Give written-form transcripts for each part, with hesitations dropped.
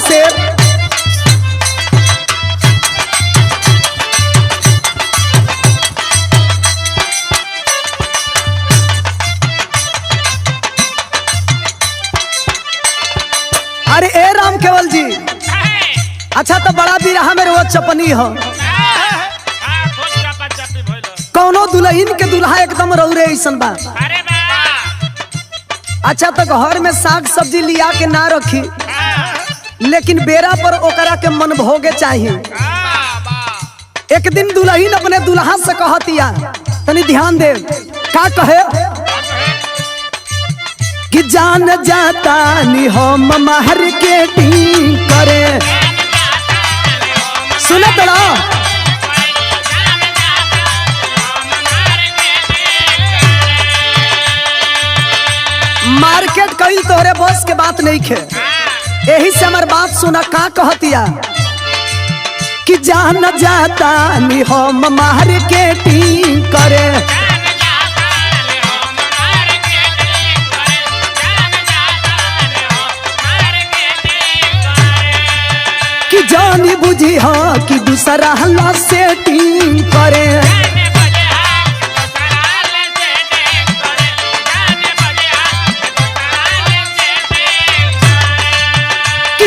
शेर। अरे ए राम केवल जी, अच्छा तो बड़ा बिरहा में रोज चपनी हो, कौनो दुल्हन के दुल्हा एकदम रौरे ऐसन बा। अच्छा तो घर में साग सब्जी लिया के ना रखी, लेकिन बेरा पर ओकरा के मन भोगे चाहिए। एक दिन दुल्हन अपने दुल्हा से कहतिया, तनी ध्यान दे का कहे कि जान जाता नी हम मार्केटिंग करे। सुने तो मार्केट कईल तोहरे बस के बात नहीं खे, यही से हमार बात सुना का कहतिया कि जान जाता नी हम मार्केटिंग करे। कि जानी बुझी हाँ कि दूसरा हल्ला सेटिंग करे।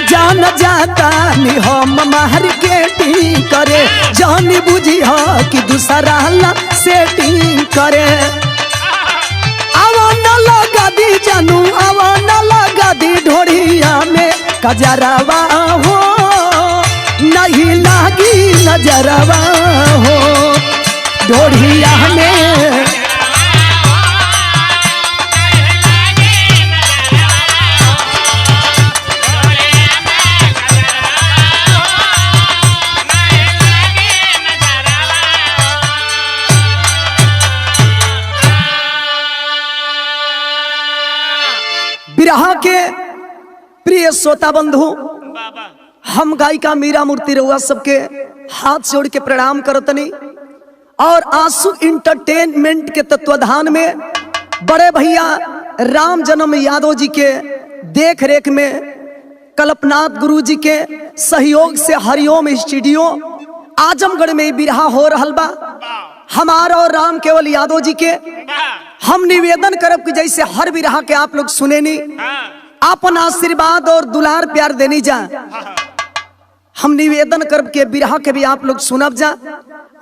जान जाता नी हम मार्केटिंग करे, जानी बुझी हाँ कि दूसरा हल्ला सेटिंग करे। आवा न लगा दी जानू, आवा न लगा दी ढोड़िया में कजरवा हो, नहीं लागी नजरवा हो ढोड़िया में। बिरहा के प्रिय श्रोता बंधु, हम गायिका मीरा मूर्ति रउआ सबके हाथ जोड़ के प्रणाम करतनी और आंसू इंटरटेनमेंट के तत्वाधान में बड़े भैया राम जन्म यादव जी के देख रेख में कल्पनाथ गुरु जी के सहयोग से हरिओम स्टूडियो आजमगढ़ में बिरहा हो रहल बा। हमारा और राम केवल यादव जी के हम निवेदन करब कि जैसे हर बिरहा के आप लोग सुने नी, अपन आशीर्वाद और दुलार प्यार देनी जा। हम निवेदन करब के बिरहा के भी आप लोग सुनब जा,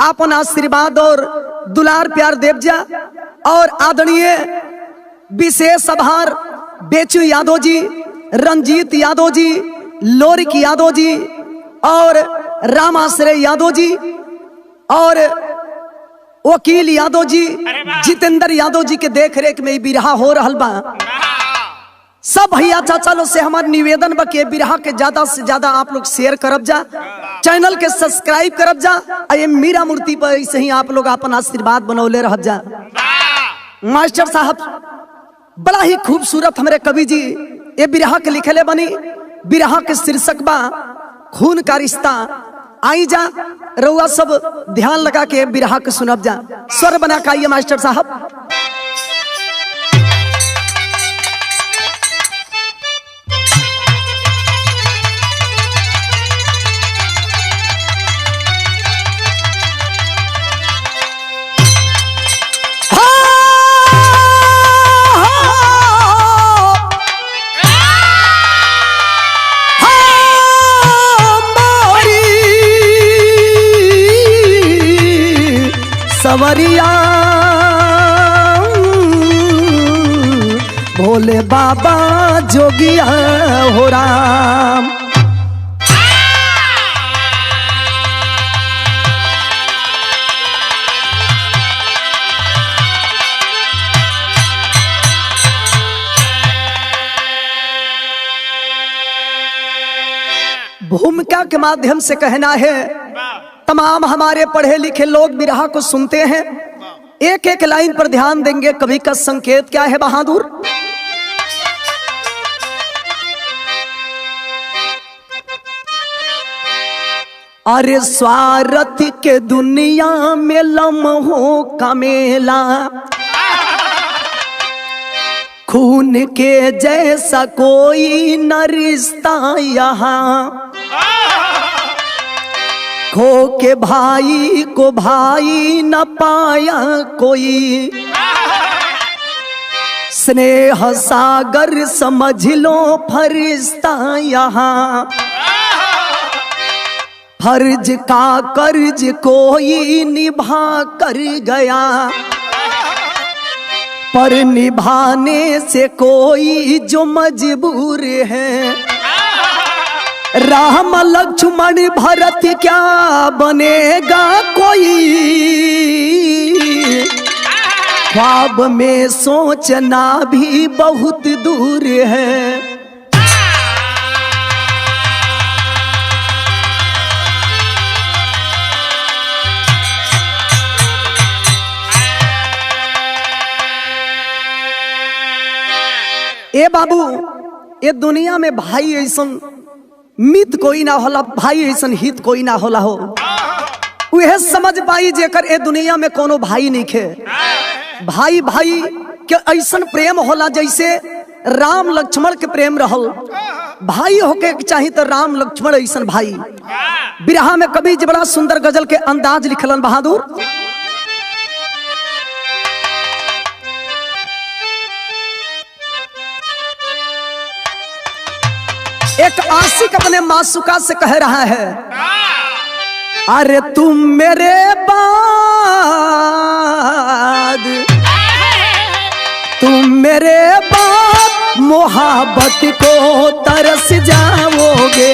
अपन आशीर्वाद और दुलार प्यार देव जा। और आदरणीय विशेष आभार बेचू यादव जी, रंजीत यादव जी, लोरिक यादव जी और रामाश्रय यादव जी और वकील यादव जी, जितेंद्र यादव जी के देख रेख में बिरहा हो रहल बा। सब भैया चाचा लोग से हमार निवेदन बा कि बिरहा के ज्यादा से ज्यादा आप लोग शेयर करब जा, चैनल के सब्सक्राइब करब जा। ये मीरा मूर्ति पर ऐसे ही आप लोग अपन आशीर्वाद बनौले रह जा। मास्टर साहब बड़ा ही खूबसूरत हमारे कवि जी ये बिरहा के लिखले बनी। बिरहा के शीर्षक बा खून का रिश्ता। आई जा रउआ सब ध्यान लगा के बिरहा के सुनब जा। स्वर बना के आइए मास्टर साहब। सवरिया भोले बाबा जोगिया हो राम। भूमिका के माध्यम से कहना है, तमाम हमारे पढ़े लिखे लोग बिरहा को सुनते हैं, एक एक लाइन पर ध्यान देंगे। कवि का संकेत क्या है बहादुर? अरे स्वार्थ के दुनिया में लम्हों का मेला, खून के जैसा कोई न रिश्ता यहाँ, खो के भाई को भाई न पाया कोई, स्नेह सागर समझ लो फरिश्ता यहाँ, फर्ज का कर्ज कोई निभा कर गया, पर निभाने से कोई जो मजबूर है, राम लक्ष्मण भरत क्या बनेगा कोई, ख्वाब में सोचना भी बहुत दूर है। ए बाबू, ये दुनिया में भाई ऐसन मित कोई ना होला, भाई ऐसन हित कोई ना होला हो, वह समझ पाई जेकर ए दुनिया में कोनो भाई नहीं खे। भाई भाई के ऐसन प्रेम होला जैसे राम लक्ष्मण के प्रेम रहल, भाई होके चाहिए तो राम लक्ष्मण ऐसन भाई। बिरहा में कवि जी बड़ा सुंदर गजल के अंदाज लिखलन बहादुर। एक आशिक अपने मासूका से कह रहा है, अरे तुम मेरे बाद, तुम मेरे बाद मोहब्बत को तरस जाओगे,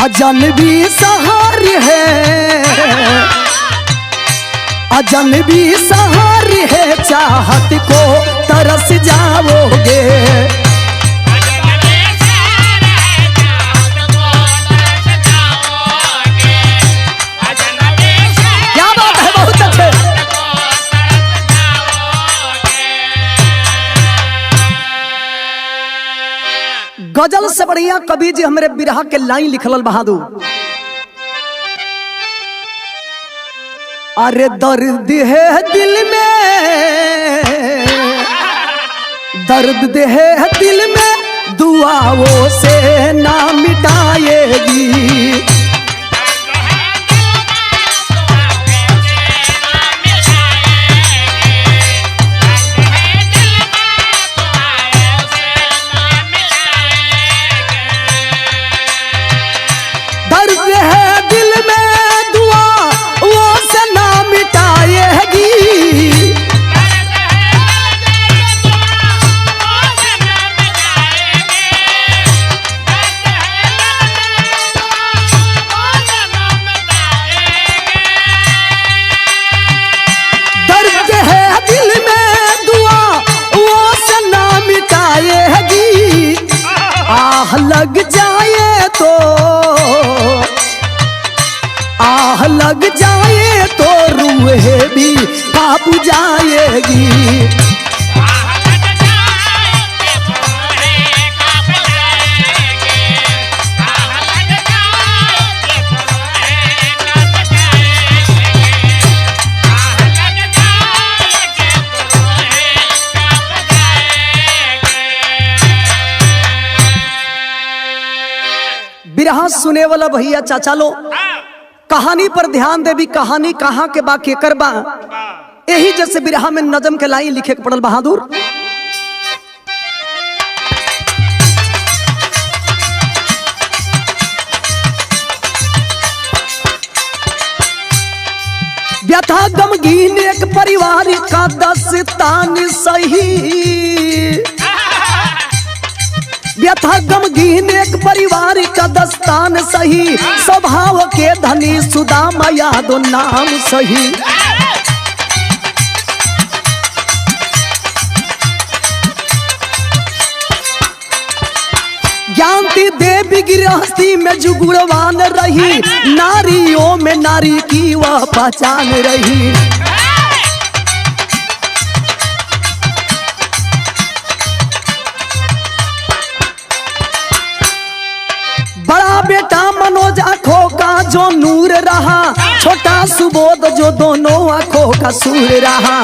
अजनबी सहार है, अजनबी सहार है, चाहत को तरस जाओगे, क्या बात है, बहुत अच्छे। गजल से बढ़िया कवि जी हमारे बिरहा के लाइन लिखल बहादुर। अरे दर्द है दिल में, दर्द है दिल में, दुआओं से ना मिटाएगी, लग जाए तो, आह लग जाए तो रूह भी कांप जाएगी, बिरहा सुने वाला भैया चाचा लो, कहानी पर ध्यान दे भी, कहानी कहाँ के बा के करबा, यही जैसे बिरहा में नजम के लाइन लिखे के पड़ल बहादुर। व्यथा गमगीन एक परिवार का दास्तान सही, व्यथा गमगीन एक परिवार का दस्तान सही, स्वभाव के धनी सुदामा यादव नाम सही। ज्ञानती देवी गृहस्थी में जुगुड़वान रही, नारियों में नारी की वह पहचान रही। बड़ा बेटा मनोज आंखों का जो नूर रहा, छोटा सुबोध जो दोनों आंखों का सूर रहा।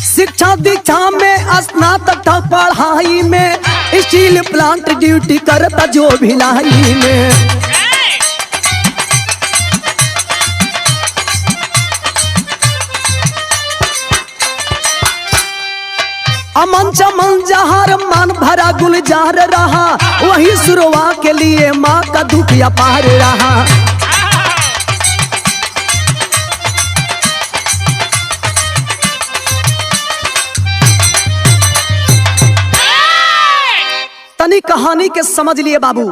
शिक्षा दीक्षा में स्नातक था, पढ़ाई में स्टील प्लांट ड्यूटी करता जो भिलाई में। अमन चमन जहर मन भरा गुलजार रहा, वही सुरवा के लिए माँ का दुख अपार रहा। तनी कहानी के समझ लिए बाबू,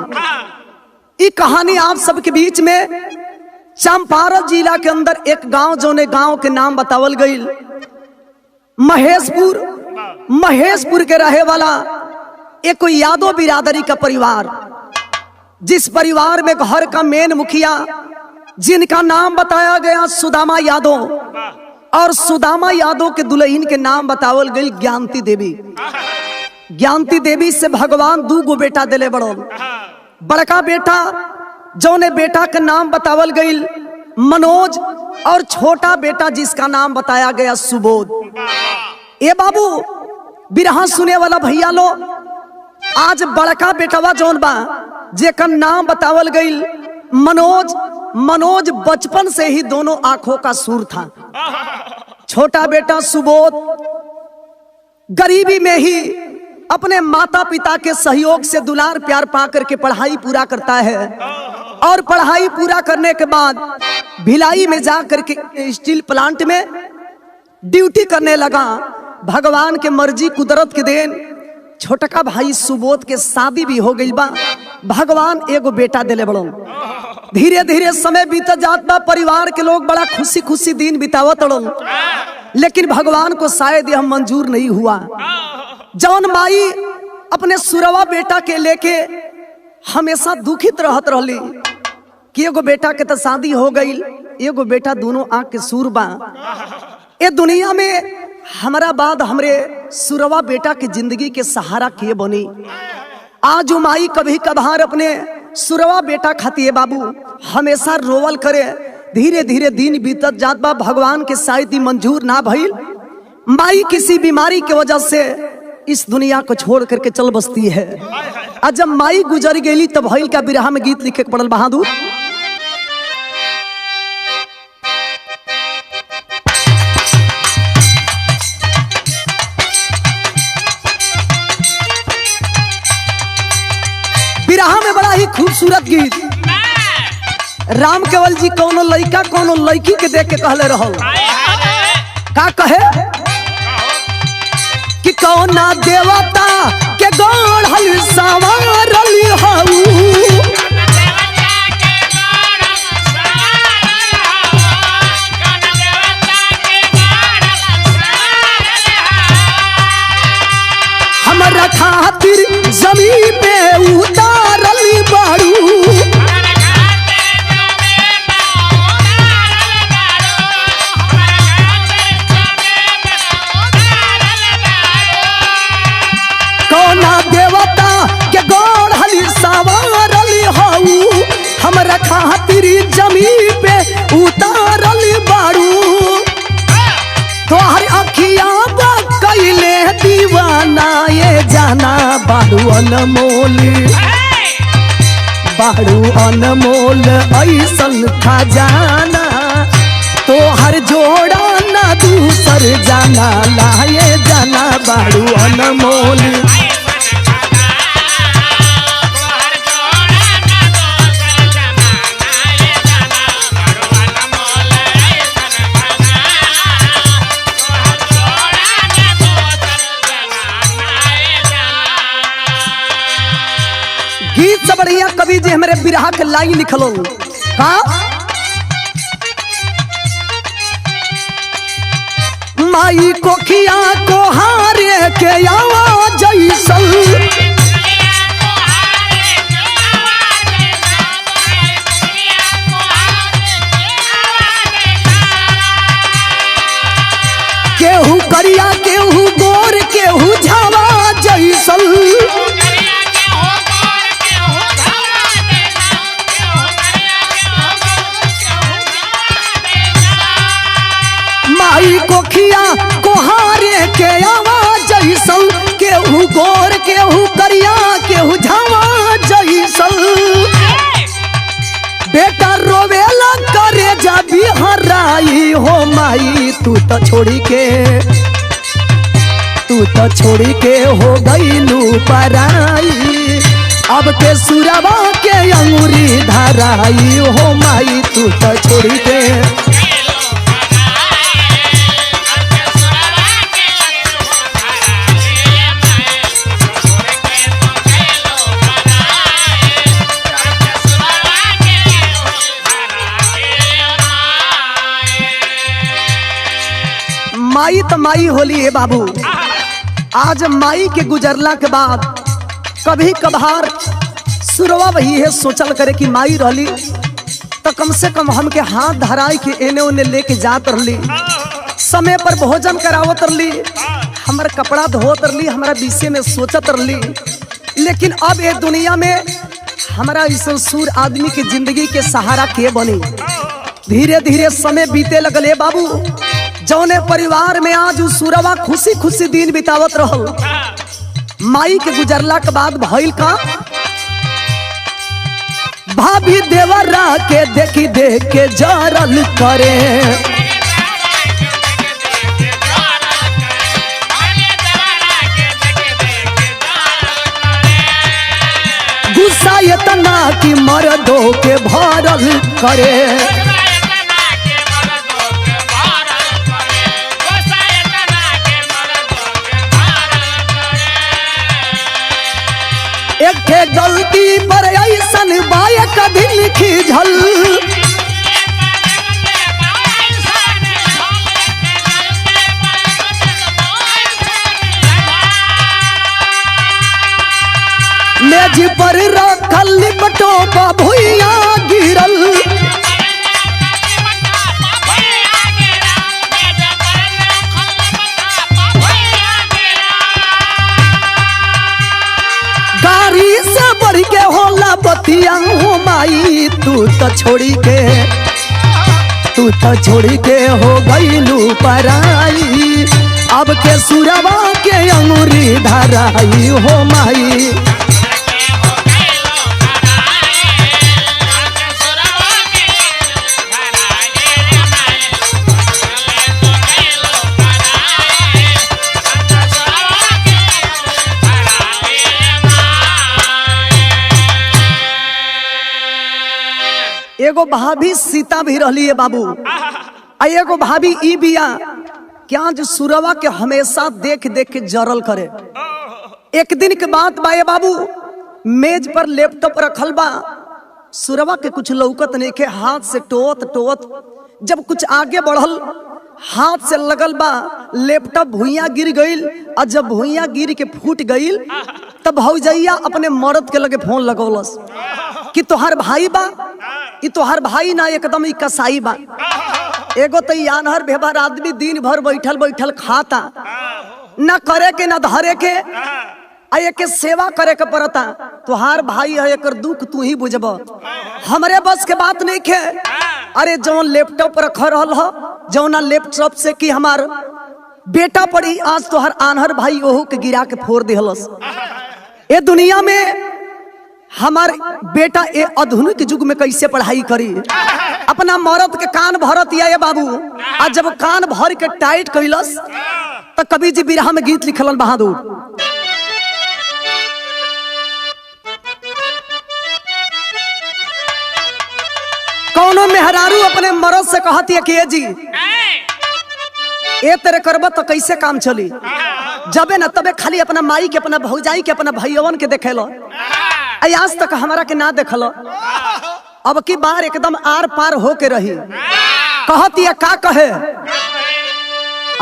ये कहानी आप सबके बीच में चंपारण जिला के अंदर एक गांव जोने गांव के नाम बतावल गई महेशपुर। महेशपुर के रहे वाला एक यादव बिरादरी का परिवार, जिस परिवार में घर का मेन मुखिया जिनका नाम बताया गया सुदामा यादव, और सुदामा यादव के दुल्हन के नाम बतावल गई ज्ञानती देवी। ज्ञानती देवी से भगवान दू गो बेटा दिले बड़ो। बड़का बेटा जौने बेटा का नाम बतावल गई मनोज, और छोटा बेटा जिसका नाम बताया गया सुबोध। ए बाबू बिरहा सुने वाला भैया लो, आज बड़का बेटवा जौन बा जेकर नाम बतावल गई मनोज, मनोज बचपन से ही दोनों आंखों का सूर था। छोटा बेटा सुबोध गरीबी में ही अपने माता पिता के सहयोग से दुलार प्यार पा करके पढ़ाई पूरा करता है, और पढ़ाई पूरा करने के बाद भिलाई में जा करके स्टील प्लांट में ड्यूटी करने लगा। भगवान के मर्जी कुदरत के देन छोटका भाई सुबोध के शादी भी हो गई बा। भगवान एगो बेटा दिले बड़ो। धीरे धीरे समय बीता जात बा, परिवार के लोग बड़ा खुशी खुशी दिन बितावत रहो, लेकिन भगवान को शायद यह मंजूर नहीं हुआ। जौन माई अपने सुरवा बेटा के लेके हमेशा दुखित रहत रहली कि एगो बेटा के तो शादी हो गई, एगो बेटा दोनों आंख के सूर बा। ए दुनिया में हमारा बाद हमरे सुरवा बेटा की जिंदगी के सहारा किए बनी। आज माई कभी कभार अपने सुरवा बेटा खाती है बाबू हमेशा रोवल करे। धीरे धीरे दिन बीतत जात बा, भगवान के शायद मंजूर ना भइल। माई किसी बीमारी की वजह से इस दुनिया को छोड़ करके चल बसती है। आज जब माई गुजर गई तब भइल का बिरहा में गीत लिखे पड़ल बहादुर। बिरहा में बड़ा ही खूबसूरत गीत राम केवल जी कोनो लड़का कोनो लड़की के देख के कहले रहो। का कहे कि कौना देवता के गढ़ल सवारली हऊ, हमरा खातिर जमीन पे उतारली बारू। कौना देवता के गढ़ल सवारली हऊ, हमरा खातिर जमीन पे उतारली बारू। तोहर अखिया कैले दीवाना ये जाना बारू अनमोल, बारू अनमोल ऐसन खजाना। तोहर जोड़ा ना दूसर जाना लाए जाना बारू अनमोल। से बढ़िया कवि जी हमारे बिरहा के लाइन लिखलो का माई कोखिया को हारे के आवाज जैसल केहू करिया केहू गोर केहू झावा जैसल माई कोखिया कोहारे के आवाज जैसल केहू गोर केहू करिया केहू झावा जैसल बेटा रोवेला करे जा बिहराई हो माई तू तो छोड़ी के हो गईलू पराई अब के सुरवा के अंगूरी धराई हो माई तू तो छोड़ी के माई तो माई होली है बाबू। आज माई के गुजरला के बाद कभी कभार सुरवा वही है सोचल करे कि माई रहली तो कम से कम हमके हाथ धराई के एने ओने लेके जात रहली, समय पर भोजन करावत रहली, हमार कपड़ा धोत रहली, हमारा विषय में सोचत रहली। लेकिन अब ये दुनिया में हमारा ऐसा सूर आदमी की जिंदगी के सहारा के बनी। धीरे धीरे समय बीते लगले बाबू। जौने परिवार में आज सुरवा खुशी खुशी दिन बितावत रहल, माई के गुजरला के बाद भइल का भाभी देवरा के देखी देख के जरल करे। गुस्सा इतना कि मर्दों के भरल करे। एक गलती पर ऐसन बाय कभी लिखी झल, मेज पर रखल लिपटो पा भुइया गिरल। गाड़ी से बढ़ के होला बतिया हो माई तू तो छोड़ी के हो गईलू पराई। अब के सुरवा के अंगूरी धराई हो माई। एगो भाभी सीता भी रहली है बाबू, एगो भाभी ई बिया क्या जो सुरवा के हमेशा देख देख के जरल करे। एक दिन के बात बाए बाबू, मेज पर लैपटॉप रखल बा, सुरवा के कुछ लौकत नहीं के, हाथ से टोत जब कुछ आगे बढ़ल हाथ से लगल बा, लैपटॉप भुइया गिर गईल। और जब भुइया गिर के फूट गईल तब भौजैया अपने मर्द के लगे फोन लगौलस कि तोहार भाई बा, ये तोहार भाई ना एकदम ही कसाई बा। एगो तो यानहर बेहबार आदमी दिन भर बैठल बैठल खाता, ना करे के ना धरे के, के सेवा करे के पड़ता। तोहार भाई है, एक दुख तू ही बुझब, हमरे बस के बात नहीं खे। अरे जौन लैपटॉप रख रहल हो, जौना लैपटॉप से कि हमार बेटा पढ़ी, आज तोहार आनहर भाई ओहू के गिरा के फोड़ दिहलस। ये दुनिया में हमार बेटा ये आधुनिक युग में कैसे पढ़ाई करी। अपना मर्द के कान भरत या बाबू, आज जब कान भर के टाइट कैलस तो कवि जी बिरहा में गीत लिखलन बहादुर। कौनो मेहरारू अपने मर्द से कहती है कि जी ए तेरे करब तो कैसे काम चली, जबे न तबे खाली अपना माई के, अपना भौजाई के, अपना भैयवन के देखेलो। आज तक हमारा के ना देखल, अब की बार एकदम आर पार होके रही। कहती है का कहे,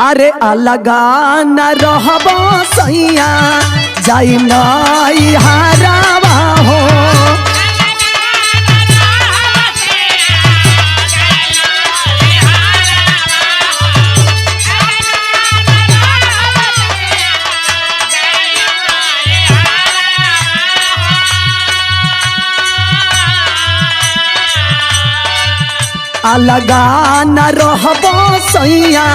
अरे अलगा न रहबो सैया जाई नई हारावा हो। अलगा न रहबो सैया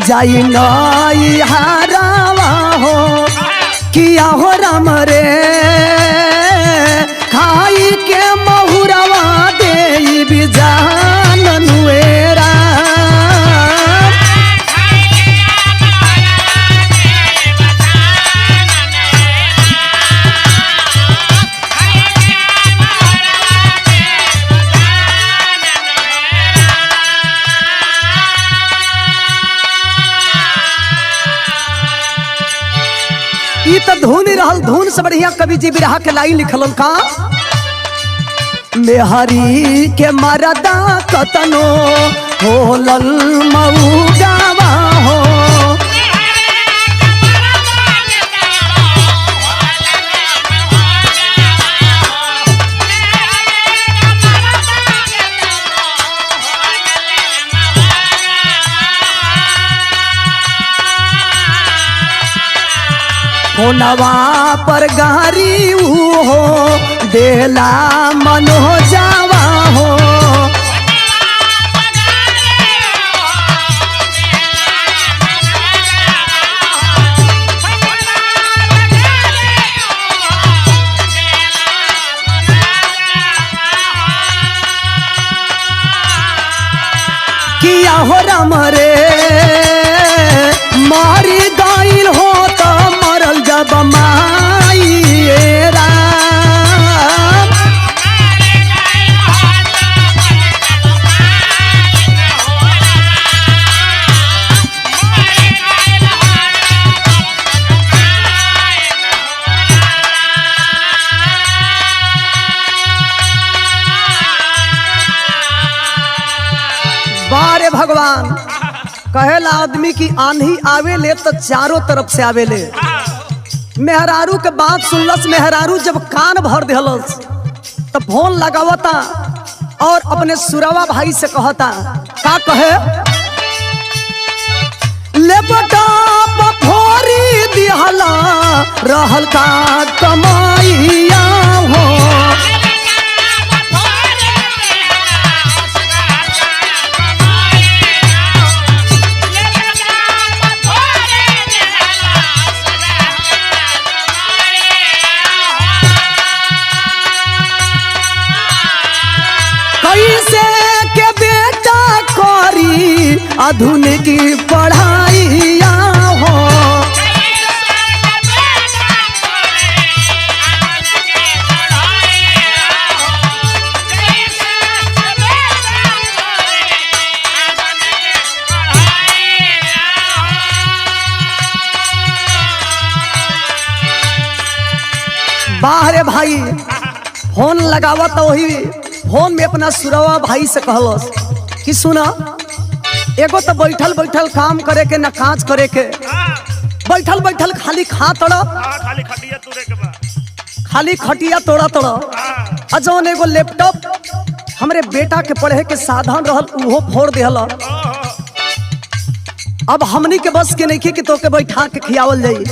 जाई नई हारावा हो। किया हो राम रे खाई के महुरवा दे बिजान नुएरा। ई तो धुन रहल, धुन से बढ़िया कवि जी बिरहा के लाइन लिखलन का, मेहरी के मरदा कतनो होलल मऊगावा हो। होनवा पर गारी हो देला मनो जावा हो। किया हो राम रे मारी गाइल हो तो मरल जब माईरा। बारे भगवान कहेला आदमी की आंधी आवे ले तो चारों तरफ से आवे ले। मेहरारू के बात सुनलस, मेहरारू जब कान भर दिलस तो फोन लगावता और अपने सुरवा भाई से कहता का कहे, ले बटा बफोरी दिहला रहल का कमाइया हो। के बेटा करी आधुनिक पढ़ाइया हो। बाहरे भाई फोन लगावत, वही फोन में अपना सुरवा भाई से कहलस कि सुना, एगो तो बैठल बैठल काम करे के न काज करे के, बैठल बैठल खाली खा तोड़ा, खाली खटिया तोड़ा तोड़ा। अजौन एगो लैपटॉप हमरे बेटा के पढ़े के साधन रहल उहो फोड़ दिहल। अब हमनी के बस के नहीं कि तोके बैठा के खियावल जाई,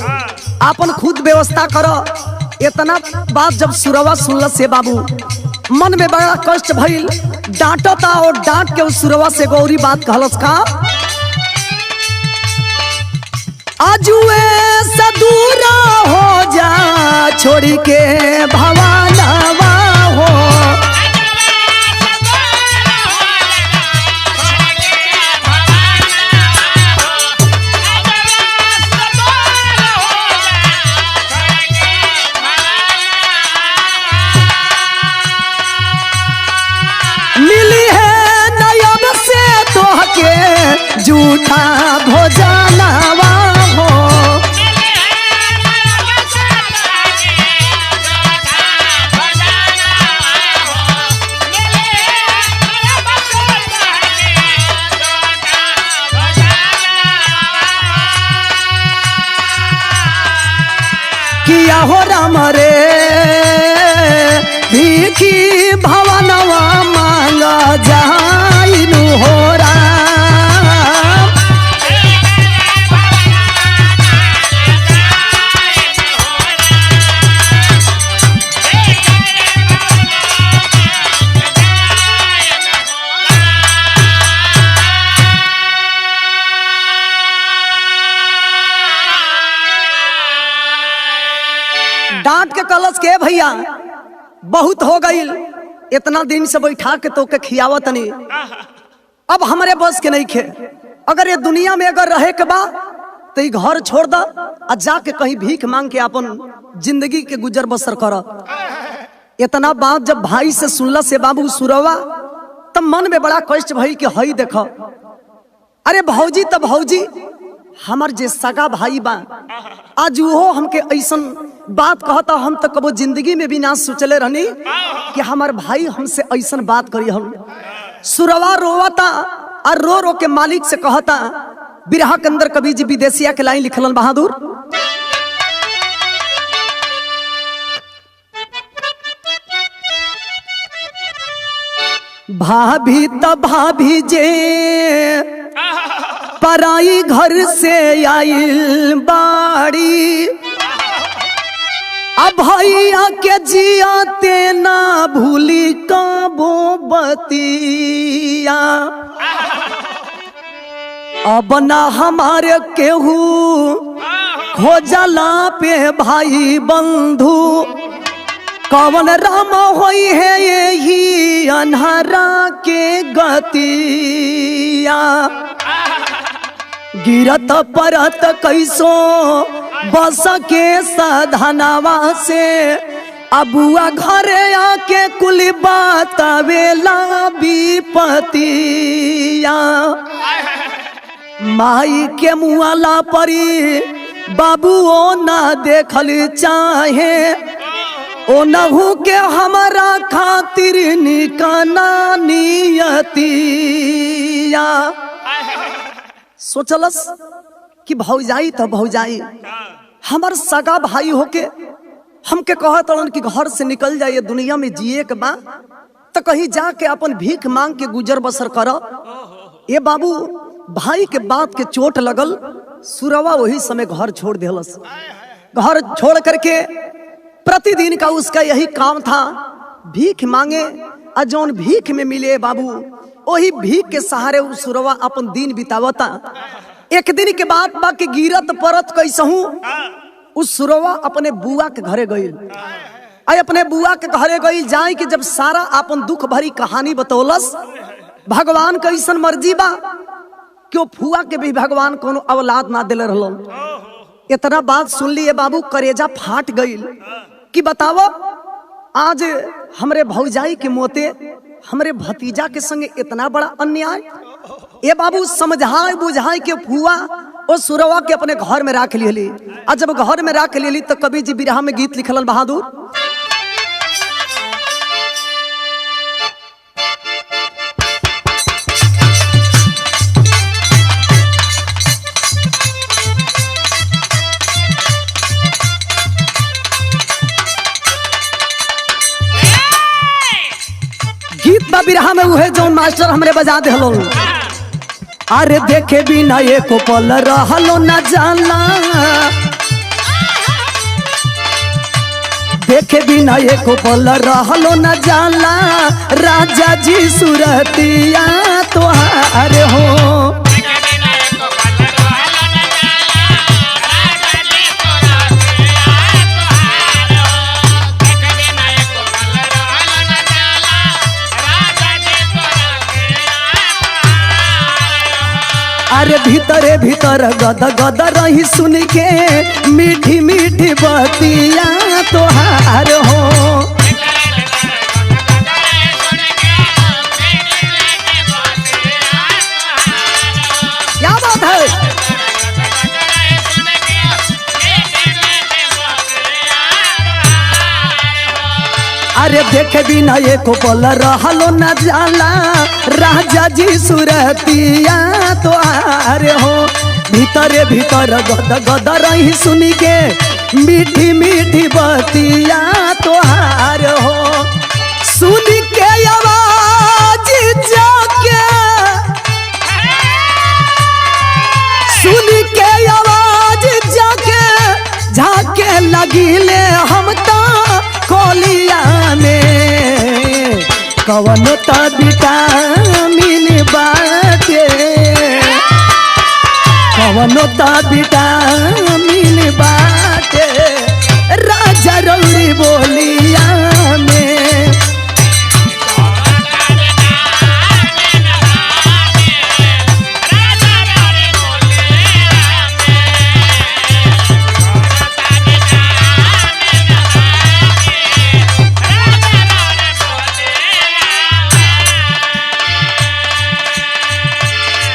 आपन खुद व्यवस्था करो। इतना बात जब सुरवा सुनल से बाबू मन में बड़ा कष्ट भइल, डांटता और डांट के उस सुरवा से गौरी बात कहलस का, आजुए से दूरा हो जा छोड़ी के भवानवा हो। झूठा भोजनवा हो। किया हो राम रे भीखी भवनवा मांगा जाइनु हो राम। डांट के कलश के भैया बहुत हो गई, इतना दिन से बैठा के तो के खियावत नहीं, अब हमारे बस के नहीं खे। अगर ये दुनिया में अगर रहे के बा तो ये घर छोड़ दा और जाके कहीं भीख मांग के अपन जिंदगी के गुजर बसर कर। इतना बात जब भाई से सुनला से बाबू सुरवा तब मन में बड़ा कष्ट भई कि हई देखो, अरे भौजी तब भौजी हमार जे सगा भाई बा आज वो हमके ऐसन बात कहता, हम तो कबो जिंदगी में भी ना सोचले रहनी कि हमार भाई हमसे ऐसन बात करी। हम सुरवा रोवता और रो रो के मालिक से कहता। बिरहा के अंदर कवि जी विदेशिया के लाइन लिखलन बहादुर। भाभी तब भाभी जे पराई घर से आइल बाड़ी, अब भैया के जियाते ना भूली काबो बतिया, अब ना हमारे केहू खोजला पे भाई बंधु, कवन राम होई है यही अन्हारा के गतिया, गिरत परत कैसो बस के साधनावा से, अबुआ घरे आके कुल बतावेला विपतिया, माई के मुआला परी बाबूओ ना देखल चाहे, ओ नहू के हमारा खातिर निकाना नियतिया। सोचलस कि भौजाई तो भौजाई हमार सगा भाई होके हमके कहत कि घर से निकल जाइए, दुनिया में जिए के बा तो कहीं जाके अपन भीख मांग के गुजर बसर कर। ये बाबू भाई के बात के चोट लगल, सुरवा वही समय घर छोड़ दिलस। घर छोड़ करके प्रतिदिन का उसका यही काम था, भीख मांगे और जौन भीख में मिले बाबू वही भीख के सहारे सुरवा अपन दिन बितावता। एक दिन के बाद बाकी गिरत परत कैसहू उस सुरवा अपने बुआ के घरे गई। अपने बुआ के घरे गई जाए कि जब सारा अपन दुख भरी कहानी बतौलस, भगवान कैसन मर्जी बा क्यों फुआ के भी भगवान कोनो औलाद ना दिले रहलन। इतना बात सुन लिए बाबू करेजा फाट गई कि बताओ आज हमरे भौजाई के मोते हमरे भतीजा के संगे इतना बड़ा अन्याय। ये बाबू समझाए बुझाए के फुआ और सुरवा के अपने घर में रख लियली। और जब घर में रख लियली तो कवि जी बिरहा में गीत लिखलन बहादुर। गीत बा बिरहा में उहे जौन मास्टर हमरे बजा दे हलो। अरे देखे बिना एको पल रहलो न जाला, देखे बिना एको पल रहलो न जाला, राजा जी सुरतिया तोहार हो। अरे भीतरे भीतर गद गद रही सुन के मीठी मीठी बतिया तोहार हो। क्या बात है। अरे देखे बिना एको पल रहलो न जाला, राजा जी सुरतिया तोहार हो। भीतरे भीतर गद गद रही सुनी के मीठी मीठी बतिया तोहार हो। सुन के आवाज जाके, सुन के आवाज जाके झाके लगिले हम ता कोलिया में। कवनो ता विटामिन बाटे, कवनो ता विटामिन बाटे राजा रौरी बोलिया में।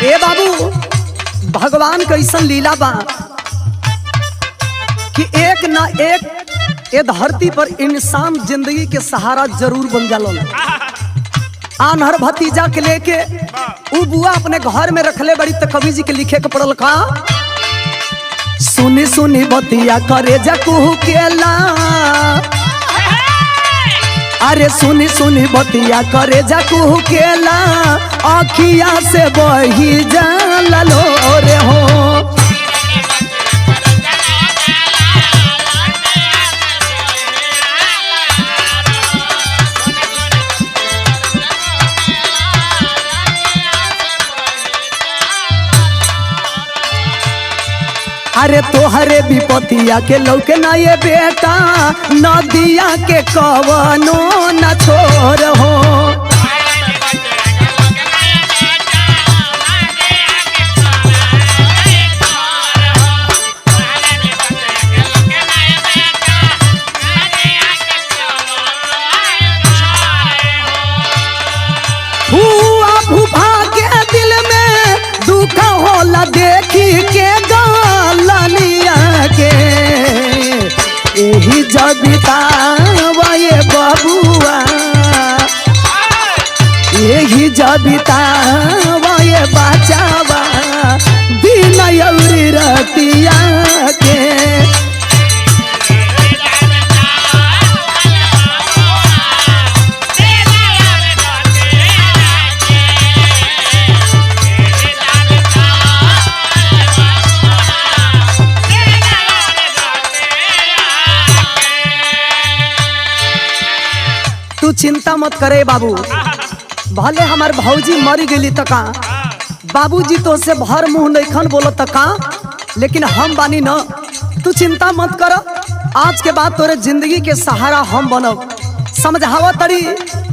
ए बाबू, भगवान कैसन लीला बा कि एक ना एक ये धरती पर इंसान जिंदगी के सहारा जरूर बन जाला। आनहर भतीजा के लेके उ बुआ अपने घर में रखले बड़ी, तो कवि जी के लिखे के पड़ल का। सुनी सुनी बतिया करे जकू केला, अरे सुनी सुनी बतिया करे जकू केला, आखिया से बही जाला लो रे हो। अरे तोहरे विपतिया के लौके ना ये बेटा, नदिया के कवनो न छोर हो। हुआ भूभा के दिल में दुख होला देखी के गालिया के। यही जबितावा ये बबुआ, यही जबितावा ये बचावा दिन अउरी रतिया के। तू चिंता मत करे बाबू, भले हमार भौजी मर गई तका, बाबूजी तो से भर मुंह नैखन बोलत तका, लेकिन हम बानी न। तू चिंता मत कर, आज के बाद तोरे जिंदगी के सहारा हम बनब। समझावा तड़ी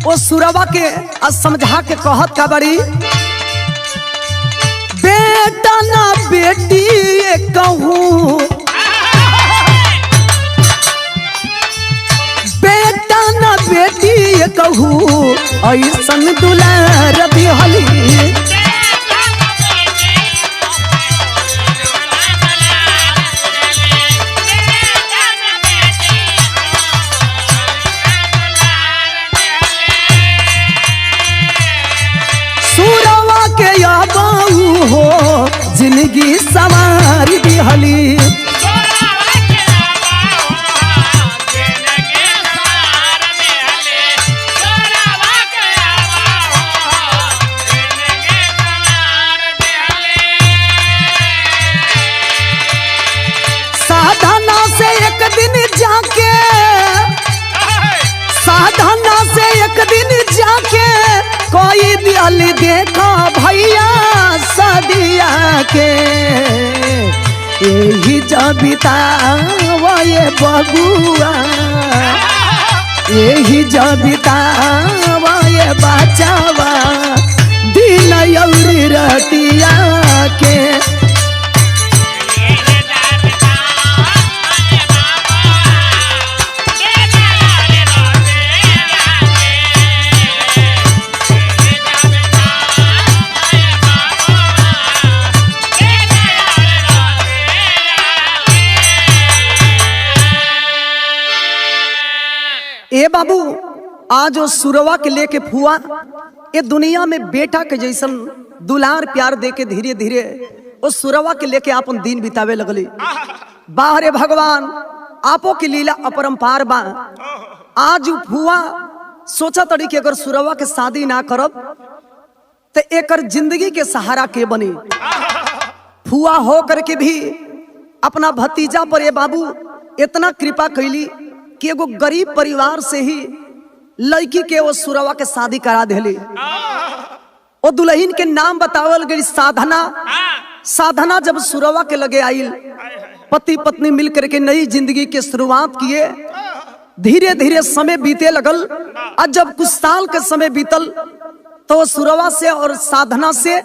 ओ सुरवा के समझा के कहत का बड़ी। बेटा ना बेटी कहूँ, बेटा ना बेटी कहूँ ऐसन दुलार दिहली। सुरवा के आबाऊ हो जिंदगी सवार दिहली। साधना से एक दिन जाके, साधना से एक दिन जाके कोई दिल देखा भैया सदिया के। यही जबितावा ये बबुआ, यही जबितावा ये बचावा दिन अउरी रतिया के। ए बाबू, आज वो सुरवा के लेके फुआ ये दुनिया में बेटा के जैसन दुलार प्यार दे के धीरे धीरे वो सुरवा के लेके अपन दिन बितावे लगली। बाहरे भगवान आपो की लीला अपरंपार बा। आज फुआ सोचा तड़ी कि अगर सुरवा के शादी ना करब तो एकर जिंदगी के सहारा के बनी। फुआ हो करके भी अपना भतीजा पर ये बाबू इतना कृपा कैली कि एगो गरीब परिवार से ही लड़की के वो सुरवा के शादी करा देली। वो दुल्हन के नाम बतावल गई साधना। साधना जब सुरवा के लगे आइल, पति पत्नी मिलकर के नई जिंदगी की शुरुआत किए। धीरे धीरे समय बीते लगल और जब कुछ साल के समय बीतल तो सुरवा से और साधना से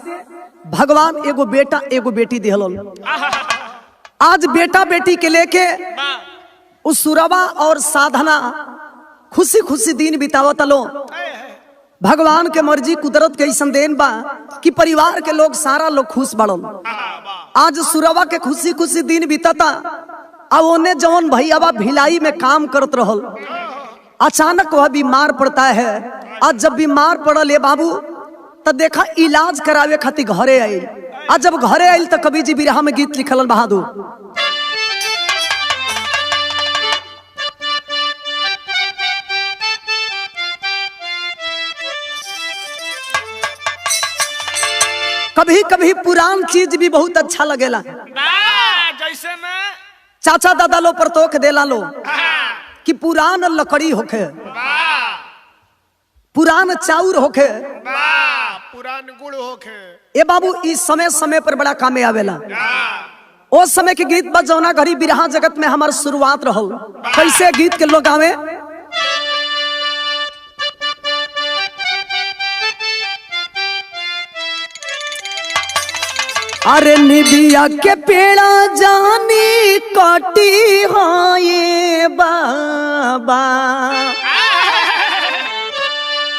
भगवान एगो बेटा एगो बेटी दिहलन। आज बेटा बेटी के लेके उस सुरवा और साधना खुशी खुशी दिन बितावत लो। भगवान के मर्जी कुदरत के ऐसन देन बा कि परिवार के लोग सारा लोग खुश बढ़ल। आज सुरवा के खुशी खुशी दिन बीतता। अब उन्हें जवन भैया भिलाई में काम करत रहल, अचानक वह बीमार पड़ता है। आज जब बीमार पड़ल ये बाबू तो देखा इलाज करावे खातिर घरे आयल। आज जब घरे आयल तो कवि जी बिरहा में गीत लिखलन बहादुर। कभी कभी पुरान चीज भी बहुत अच्छा लगेला। जैसे में चाचा दादा लो पर तोख देला लो कि पुरान लकड़ी होखे, पुरान चाउर होखे, पुरान गुड़ होखे। ए बाबू इस समय समय पर बड़ा कामे आवेला। उस समय के गीत बजौना घड़ी बिरहा जगत में हमार शुरुआत रहल। कैसे गीत के लोग आवे, अरे निबिया के पेड़ा जानी कटी हाँ ये बाबा,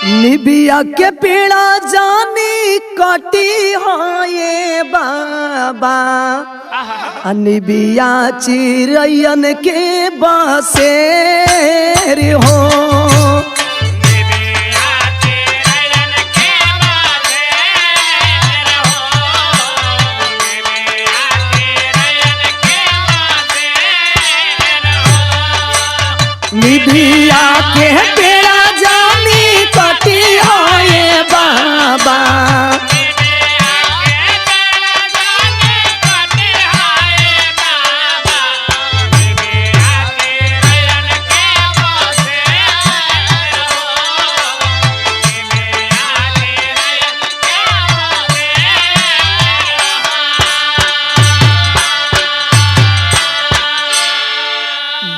निबिया के पेड़ा जानी कटी हाँ ये बाबा, निबिया चिरैयन के बसेर हो। निबिया के पेड़ा जानी कटी हो ये बाबा,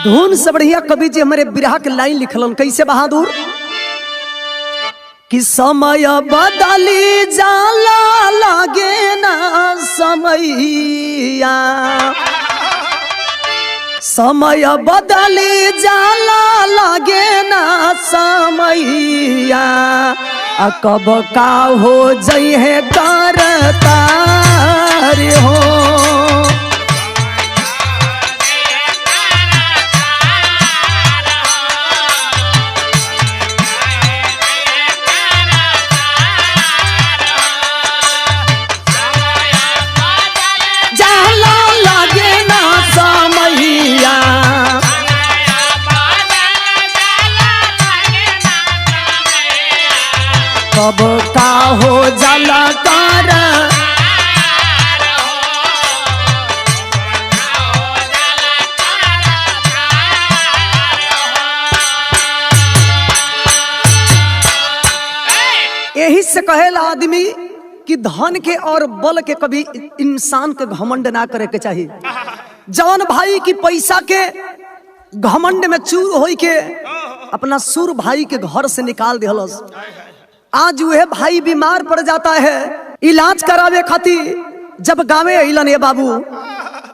धुन से बढ़िया कवि जी हमारे बिरहा के लाइन लिखलन। कैसे बहादुर, कि समय बदली जाला लागे ना समैया, समय बदली जाला लागे ना समैया, कब का हो जइहे करतार हो। कब का हो जाला कर, यही से कहेला आदमी कि धन के और बल के कभी इंसान के घमंड ना करे के चाहिए। जवान भाई की पैसा के घमंड में चूर होई के अपना सुर भाई के घर से निकाल दिहलस। आज वह भाई बीमार पड़ जाता है, इलाज करावे खातिर जब गावे अइलन ये बाबू,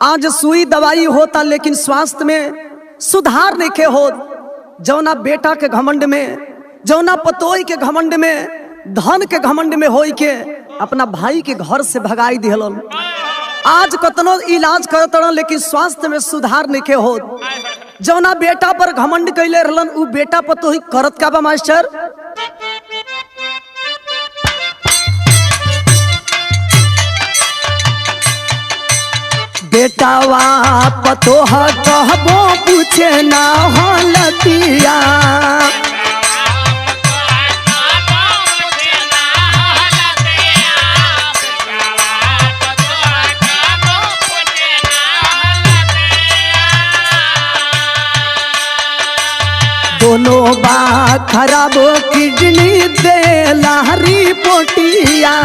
आज सुई दवाई होता लेकिन स्वास्थ्य में सुधार नहीं के हो। जौना बेटा के घमंड में, जौना पतोई के घमंड में, धन के घमंड में होई के अपना भाई के घर से भगाई दिहलन। आज कतनो इलाज करत रहन लेकिन स्वास्थ्य में सुधार नहीं के हो। जौना बेटा पर घमंड कैले रहलन उ बेटा पतोही करत का बा मास्टर, बेटावा पतोह कहबो पूछे ना हालतिया। दोनों बा खराब किडनी दे लहरी पोटिया।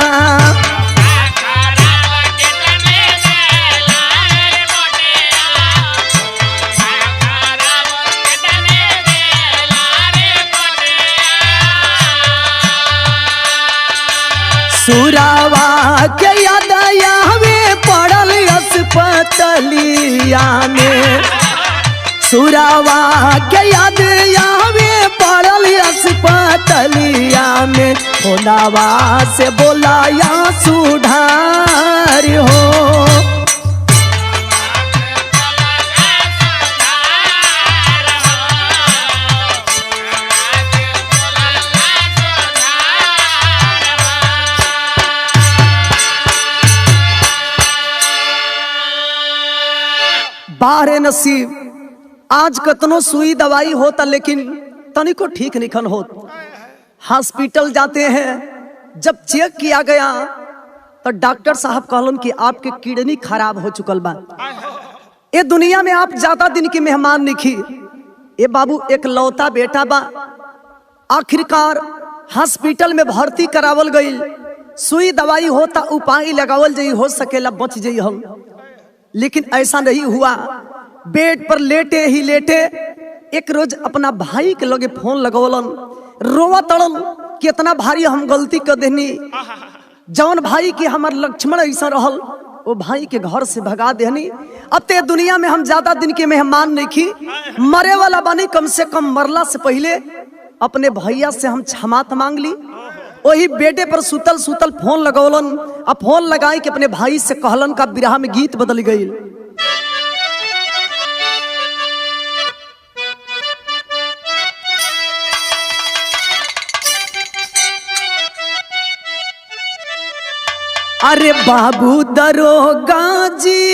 सुरावा के याद आवे पड़ल अस्पतलिया में। सुरावा के याद आवे पड़ल अस्पतलिया में। होनावा से बोला या सुधार हो। बाहरे नसीब आज कतनो सुई दवाई होता लेकिन तनिको ठीक निखन होत। हॉस्पिटल जाते हैं, जब चेक किया गया तो डॉक्टर साहब कहलन कि आपके किडनी खराब हो चुकल बा। ये दुनिया में आप ज्यादा दिन की मेहमान निखी। ये बाबू एक लौता बेटा बा। आखिरकार हॉस्पिटल में भर्ती करावल गई। सुई दवाई होता, उपाय लगावल जाई, हो सकेला बच जाई हम, लेकिन ऐसा नहीं हुआ। बेड पर लेटे ही लेटे एक रोज अपना भाई के लगे फोन लगवलन, रोवा तड़न कि इतना भारी हम गलती कर देनी। जौन भाई की हमार लक्ष्मण ऐसा रहल, वो भाई के घर से भगा देनी। अब ते दुनिया में हम ज्यादा दिन के मेहमान नहीं की, मरे वाला बानी। कम से कम मरला से पहले अपने भैया से हम क्षमात मांग ली। वही बेटे पर सुतल सुतल फोन लगौलन। अब फोन लगाई कि अपने भाई से कहलन का बिरहा में गीत बदल गई। अरे बाबू दरोगा जी,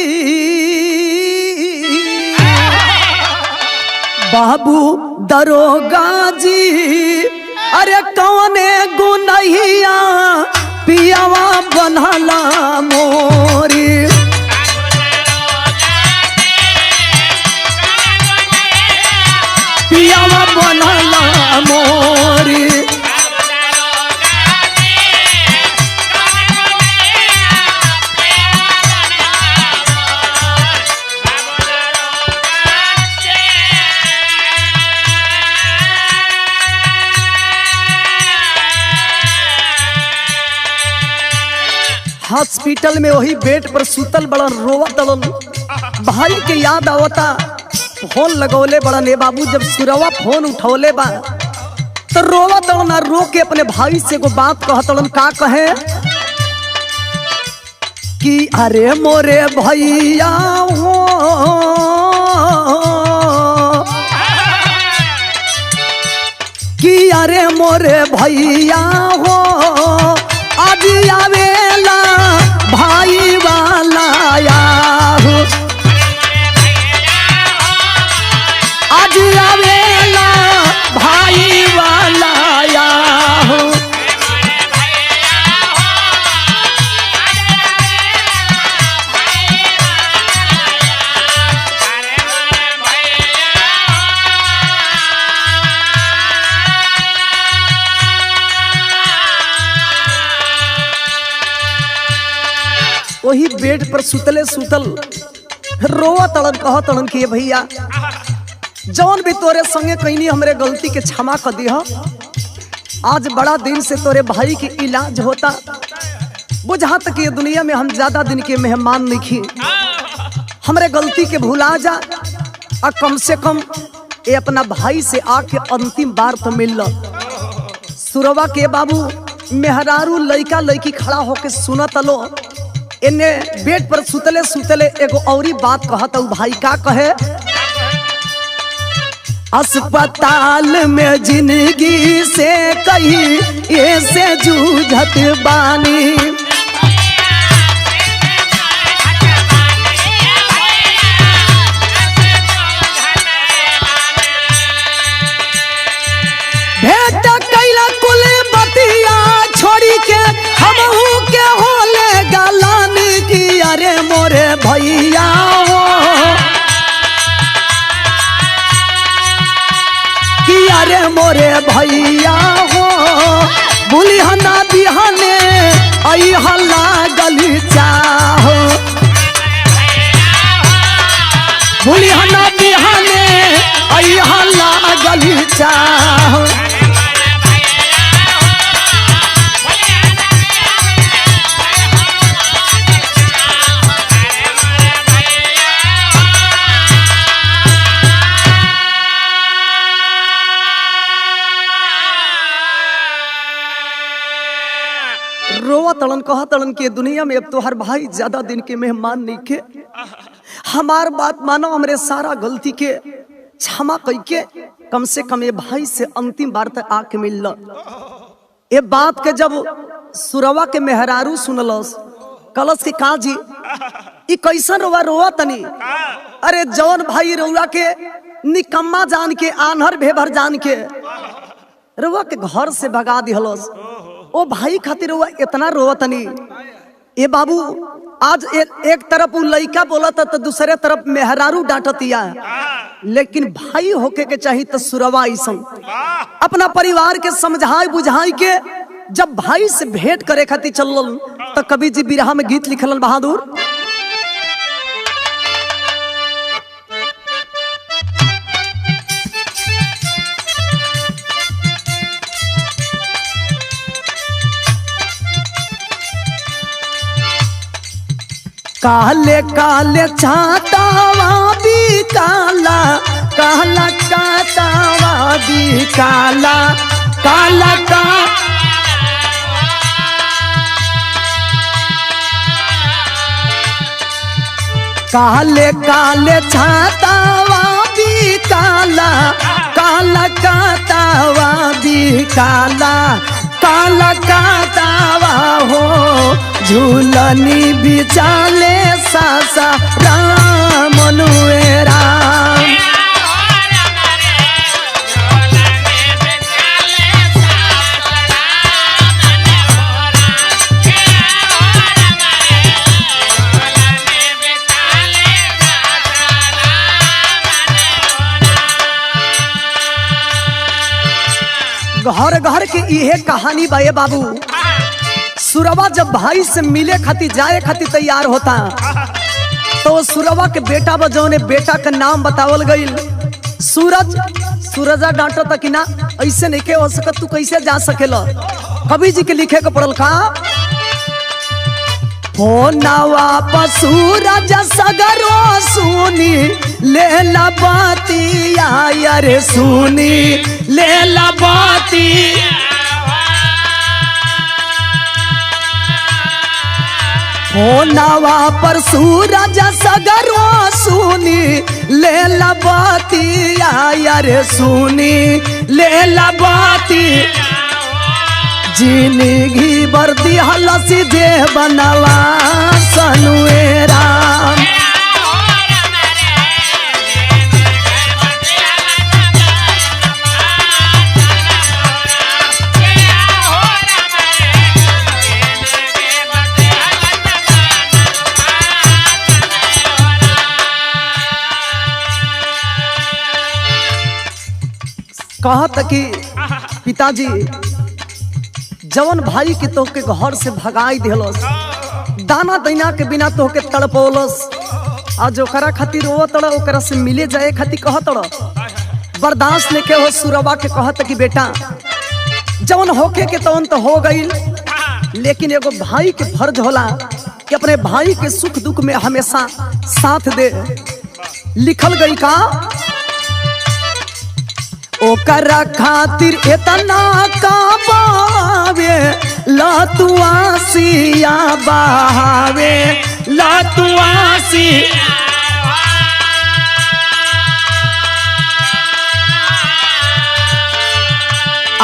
बाबू दरोगा जी, अरे कौने गुनहिया पियावा बनला मोरी। पियावा बनला मोरी। हॉस्पिटल में वही बेड पर सुतल बड़ा रोवा तड़न। भाई के याद आवता, फोन लगौले बड़ा ने बाबू। जब सुरवा फोन उठौले बा तो रोवा तड़न। रो के अपने भाई से को बात कहतड़न। का कहे कि अरे मोरे भैया हो, कि अरे मोरे भैया हो, आज आवेला भाई वाला याहू। आज आवेला भाई वाला याहू। वही बेड पर सुतले सुतल रोवा तड़न, कह तड़न कि भैया जौन भी तोरे संगे कहीं हमरे गलती के क्षमा कर दिया। आज बड़ा दिन से तोरे भाई के इलाज होता। बुझा तक ये दुनिया में हम ज्यादा दिन के मेहमान नहीं, हमरे गलती के भुला जा। और कम से कम ये अपना भाई से आके अंतिम बार तो मिल लो। सुरवा के बाबू मेहरारू लइका लइकी खड़ा होके सुनत लो। इन्ने बेड पर सुतले सुतले एगो औरी बात कहता। भाई का कहे, अस्पताल में जिंदगी से कहीं ऐसे जूझत बानी। भैया हो कि अरे मोरे भैया हो बुलिहना बिहाने आई हल्ला गली चाहो बुलिहना बिहाने आई हल्ला गली चाहो रोवा तड़न कहा तड़न के दुनिया में अब तो हर भाई ज्यादा दिन के मेहमान नहीं के हमार बात मानो हमरे सारा गलती के क्षमा कई के कम से कम ये भाई से अंतिम बार तक आके मिल ये बात के जब सुरवा के मेहरारू सुनलस कलश के काजी ई कैसन रोवा रोवा तनी अरे जौन भाई रोवा के निकम्मा जान के आन्हर भेभर जान के रोवा के घर से भगा दिहलस ओ भाई खातिर रोवा इतना रोवतनी ए बाबू आज एक तरफ लइका बोलत तो दूसरे तरफ मेहरारू डांटतिया लेकिन भाई होके के चाहिए तो सुरवा ऐसा अपना परिवार के समझाई बुझाई के जब भाई से भेंट करे खातिर चलल तो कवि जी बिरहा में गीत लिखलन बहादुर काले काले छातावा भी काला काला कातावा भी काला काला का काले काले छातावा भी काला काला कातावा भी काला काला कातावा हो झूलनी बिचाले सासा राम राम घर घर के इहे कहानी बा बाबू सुरवा जब भाई से मिले खातिर जाए खातिर तैयार होता तो सुरवा के बेटा बजौने बेटा का नाम बतावल गईल सूरज सूरजा डांटो तक ना ऐसे नहीं के हो सकत तू कैसे जा सकेला कवि जी के लिखे के पड़ल का हो नवा सूरज सगरो सुनी ले ला बाती यारे सुनी ले ला बाती हो नवा पर सूरज सगरो सुनी ले ला बाती यारे सुनी ले ला बाती जिंदगी बरदी हलसी दे बनवा सनुए राम कहत कि पिताजी जवन भाई के तोहके घर से भगाई दिलस दाना दैना के बिना तोहके तड़पौलस आज ओकरा खातिर रोवतड़ ओकरा से मिले जाए खातिर कहतड़ बर्दाश्त लेके हो सुरवा के कहत कि बेटा जवन होके के तवन तो हो गई लेकिन एगो भाई के फर्ज होला कि अपने भाई के सुख दुख में हमेशा साथ दे लिखल गई का ओकरा खातिर इतना काबावे लतुआसिया बहावे लतुआसी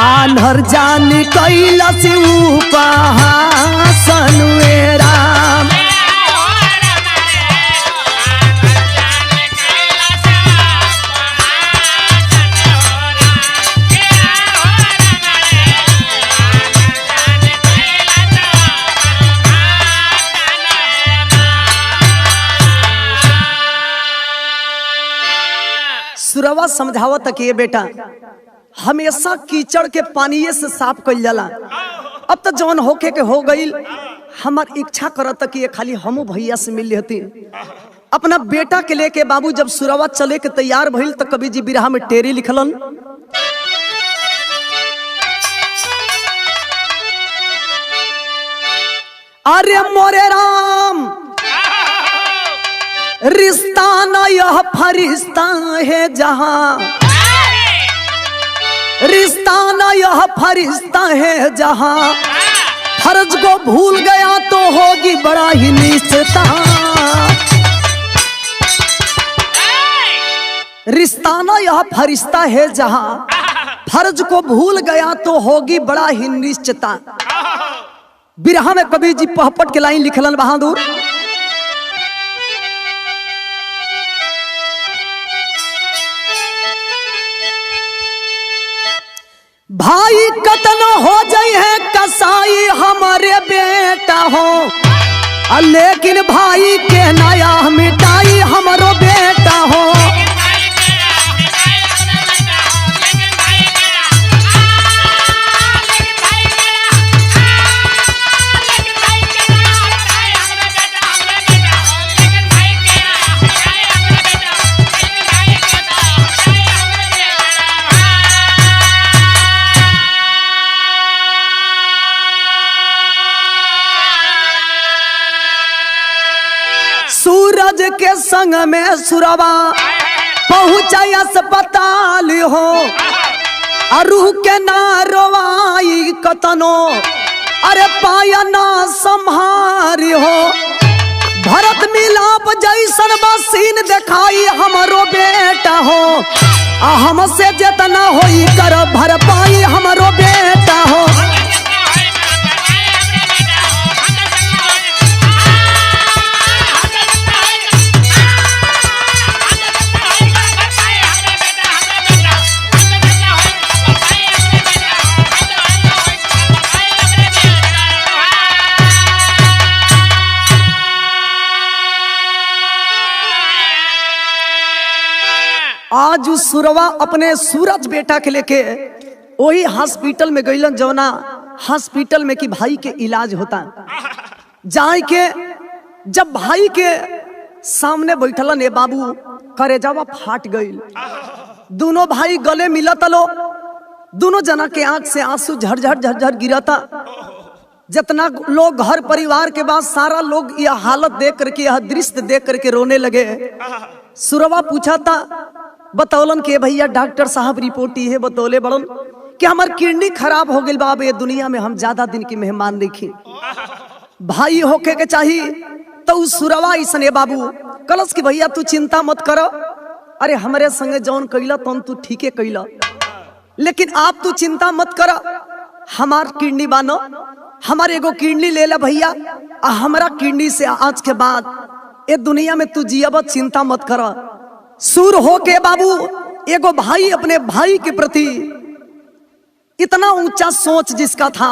आन्हर जानी कैलस उपहासन राम समझावत कि ये बेटा हमेशा कीचड़ के पानी से साफ कइल जाला। अब तो जौन होके के हो गईल, हमार इच्छा करत कि ये खाली हमू भैया से मिल लेती। अपना बेटा के लेके बाबू जब सुरवा चले के तैयार भइल तो कवि जी बिरहा में टेरी लिखलन। अरे मोरे राम रिश्ता न यह फरिश्ता है जहां, रिश्ता न यह फरिश्ता है जहां, फर्ज को भूल गया तो होगी बड़ा ही निश्चिता। रिश्ता न यह फरिश्ता है जहां, फर्ज को भूल गया तो होगी बड़ा ही निश्चिता। बिरहा में कवि जी पहपट के लाइन लिखलन बहादुर। भाई कतन हो जाई है कसाई हमारे बेटा हो, लेकिन भाई के नया मिटाई हमारो बेटा हो। सूरज के संग में सुरवा पहुंचा अस्पताल हो, अरू के ना रोवाई कतनो अरे पाया ना संहारी हो। भरत मिलाप जैसन बसीन दिखाई हमारो बेटा हो, हमसे जितना होई कर भरपाई हमारो बेटा हो। आज सुरवा अपने सूरज बेटा के लेके वही हॉस्पिटल में गईलन, जवना हॉस्पिटल में कि भाई के इलाज होता। जाए के जब भाई के सामने बैठलन ए बाबू करेजावा फाट गईल। दोनों भाई गले मिलत लो, दोनों जना के आंख से आंसू झरझर झरझर गिरता। जितना लोग घर परिवार के बाद सारा लोग यह हालत देख करके, यह दृश्य देख करके रोने लगे। सुरवा पूछा था, बतौलन के भैया डॉक्टर साहब रिपोर्ट ये बतौले बड़न कि हमार किडनी खराब हो गई बाब, ये दुनिया में हम ज्यादा दिन की मेहमान देखी। भाई होके के चाहिए तो उस सुरवा इसने बाबू कलश की भैया तू चिंता मत करो, अरे हमारे संगे जौन कैला तो तू ठीके कैला, लेकिन आप तू चिंता मत करो, हमार किडनी बानो, हमारे एगो किडनी ले ला भैया, हमारा किडनी से आज के बाद ये दुनिया में तू जियाबत, चिंता मत करो। सूर होके बाबू एगो भाई अपने भाई के प्रति इतना ऊंचा सोच जिसका था,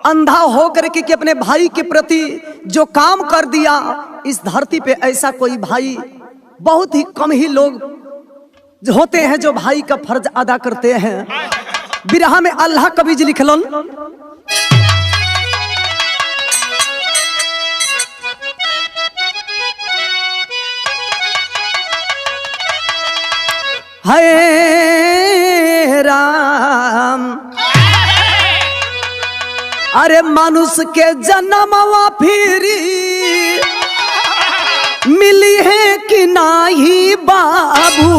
अंधा होकर के कि अपने भाई के प्रति जो काम कर दिया, इस धरती पे ऐसा कोई भाई बहुत ही कम ही लोग जो होते हैं जो भाई का फर्ज अदा करते हैं। बिरहा में अल्लाह कवि जी लिखलन, हे राम अरे मनुष्य के जन्मवा फिरी मिली है कि नाही बाबू,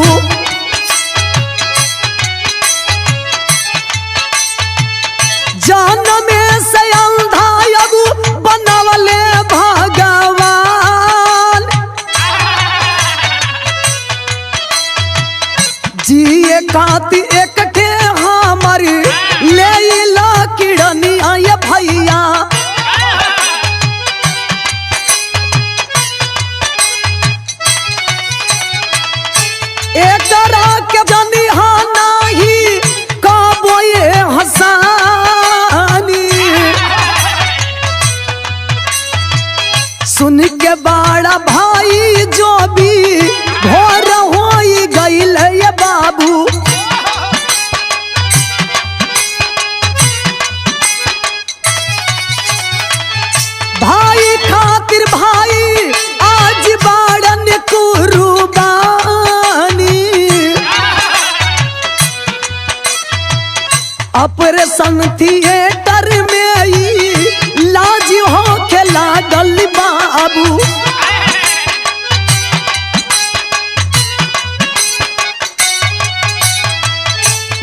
जन्म से अंधा अबू बनवले भगवान, जिए काती एक के हमारी ले ला किड़निया ये भैया, एक ऑपरेशन थिएटर में इलाज हो के लागल बाबू।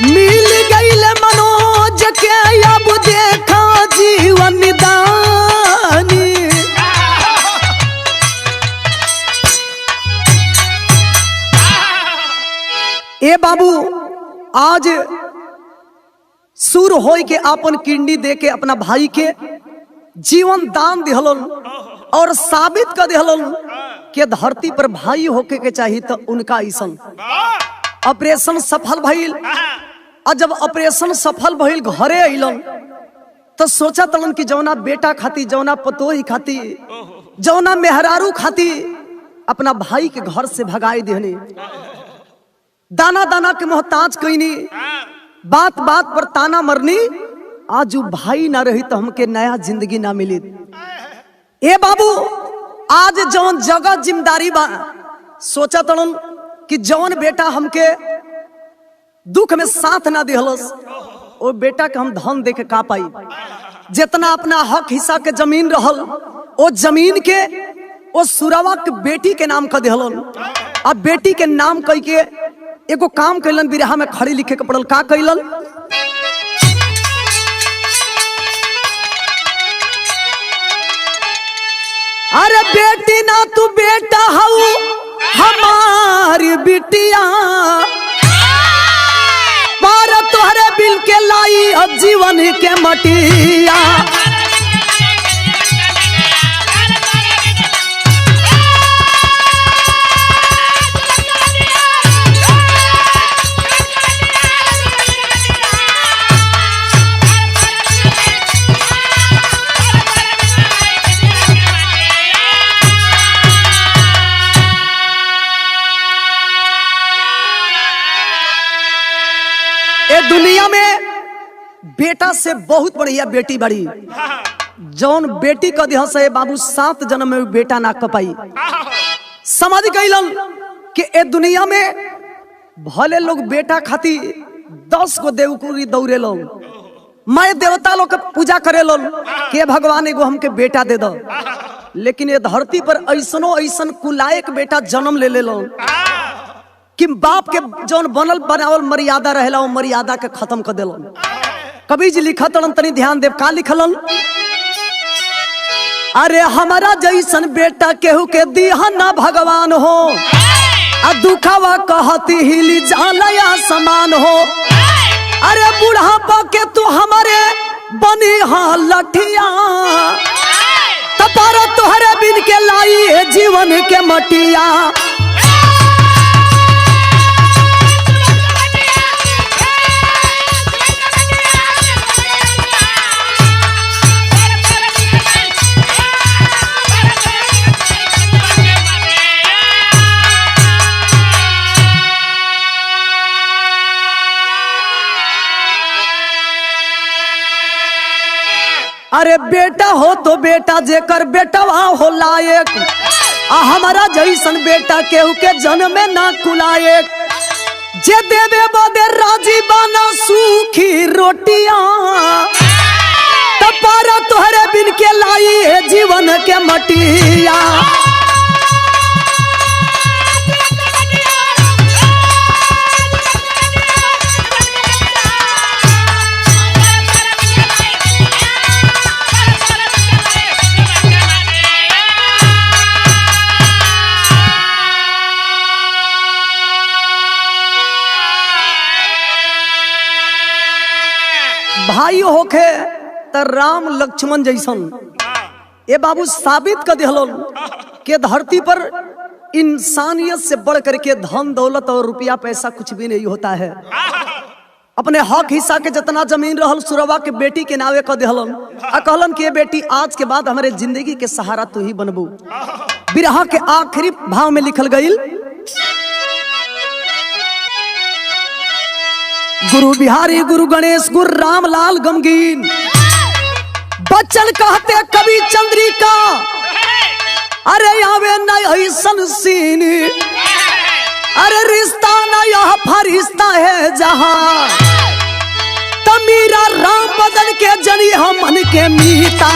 मिल गईल मनोज के अब देखा जीवन दानी। ए बाबू आज सुर होई के अपन किडनी दे के अपना भाई के जीवन दान दिहलन और साबित कर दिहलन कि धरती पर भाई होके के चाहिए तो उनका ऐसन ऑपरेशन सफल भइल। और जब ऑपरेशन सफल भइल घरे अइलन तो सोचा तलन कि जौना बेटा खाती, जौना पतोही खाती, जौना मेहरारू खाती अपना भाई के घर से भगाई देहनी, दाना दाना के मोहताज कईनी, बात बात पर ताना मरनी। आज भाई ना रही तो हमके नया जिंदगी ना मिली। ए बाबू आज जौन जगह जिम्मेदारी बा सोचा तलन कि जौन बेटा हमके दुख में साथ ना दिहलस ओ बेटा के हम धन दे के का पाई। जितना अपना हक हिस्सा के जमीन रहल ओ जमीन के ओ सुरवा के बेटी के नाम कर दिहलन। अब बेटी के नाम कह के एगो काम कैलन, बिरहा में खड़ी लिखे के पड़ल। का कैलन? अरे बेटी ना तू बेटा हऊ हमारी बिटिया, पार तोहरे बिल के लाई अब जीवन के मटिया। दुनिया में बेटा से बहुत बढ़िया बेटी बड़ी। जौन बेटी का दिहा से बाबू 7 जन्म में बेटा ना कपाई। समझ गईलन कि ए दुनिया में भले लोग बेटा खाती 10 को देवकुरी दौड़े लो, मैं देवता लोग के पूजा करे लो कि भगवान एगो हमके बेटा दे दो, लेकिन ये धरती पर ऐसनो ऐसन कुलायक बेटा जन्म ले लो कि बाप के जौन बनल बनावल मर्यादा रहेला वो मर्यादा के खत्म कर देलन। कवि जी लिखतलन, तनी ध्यान देव का लिखलन। अरे हमारा जैसन बेटा केहू के दिहा ना भगवान हो, आ दुखावा कहती हिली जाला समान हो। अरे बुढ़ापा के तू हमारे बनी हाँ लठिया, तपारा तुहरे बिन के लाई है जीवन के मटिया। अरे बेटा हो तो बेटा जेकर बेटवा हो लायक, आ हमारा जैसन बेटा केहू के जन्म में ना कुलायक। जे देवे बदे राजी बाना सूखी रोटियां, तपारा तोहरे बिन के लाई है जीवन के मटिया। भाई होके त राम लक्ष्मण जैसन ये बाबू साबित कर दिहलन कि धरती पर इंसानियत से बढ़ करके धन दौलत और रुपया पैसा कुछ भी नहीं होता है। अपने हक हिस्सा के जितना जमीन रहल सुरवा के बेटी के नावे कर दिहलन, आ कहलन कि ये बेटी आज के बाद हमारे जिंदगी के सहारा तू ही बनबू। बिरहा के आखिरी भाव में लिखल गईल, गुरु बिहारी गुरु गणेश गुरु रामलाल गमगीन, बच्चन कहते कवि चंद्रिका। अरे आवे न ऐसन सीन, अरे रिश्ता न यह फरिश्ता है जहां तमी के मीता